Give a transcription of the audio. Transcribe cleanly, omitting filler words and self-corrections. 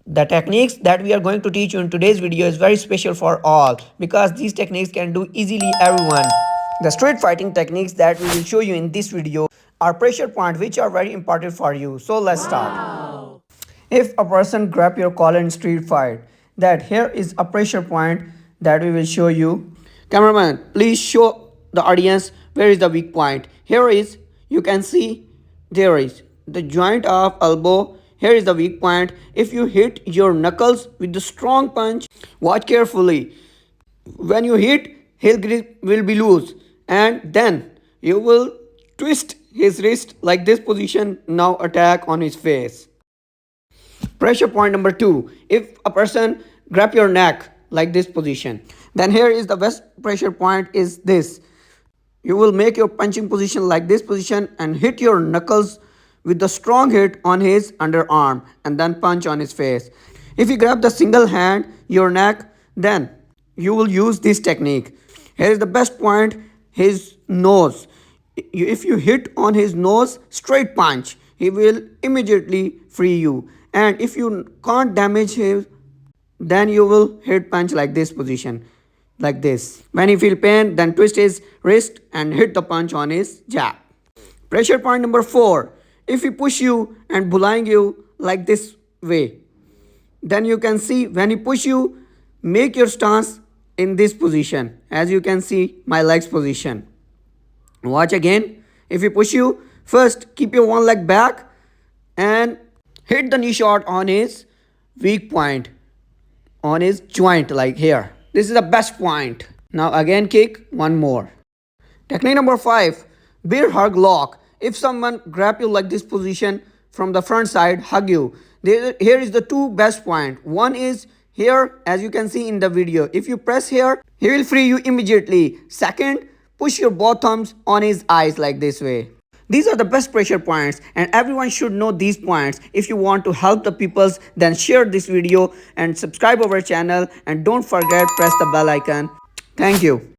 The techniques that we are going to teach you in today's video is very special for all because these techniques can do easily everyone. The street fighting techniques that we will show you in this video are pressure points which are very important for you. So let's start. If a person grab your collar in street fight, that here is a pressure point that we will show you. Cameraman, please show the audience where is the weak point. Here is, you can see, there is the joint of elbow. Here is the weak point. If you hit your knuckles with the strong punch, watch carefully. When you hit, his grip will be loose, and then you will twist his wrist like this position. Now attack on his face. Pressure point number 2. If a person grab your neck like this position, then here is the best pressure point is this. You will make your punching position like this position and hit your knuckles with the strong hit on his underarm and then punch on his face. If you grab the single hand your neck, then you will use this technique. Here is the best point, his nose. If you hit on his nose, straight punch, he will immediately free you. And if you can't damage him, then you will hit punch like this position, like this. When he feel pain, then twist his wrist and hit the punch on his jab. Pressure point number 4. If he push you and bullying you like this way, then you can see when he push you, make your stance in this position. As you can see, my legs position. Watch again. If he push you, first keep your one leg back and hit the knee shot on his weak point, on his joint like here. This is the best point. Now again kick, one more. Technique number 5, bear hug lock. If someone grab you like this position from the front side, hug you. Here is the 2 best point. One is here, as you can see in the video. If you press here, he will free you immediately. Second, push your both thumbs on his eyes like this way. These are the best pressure points and everyone should know these points. If you want to help the peoples, then share this video and subscribe our channel and don't forget press the bell icon. Thank you.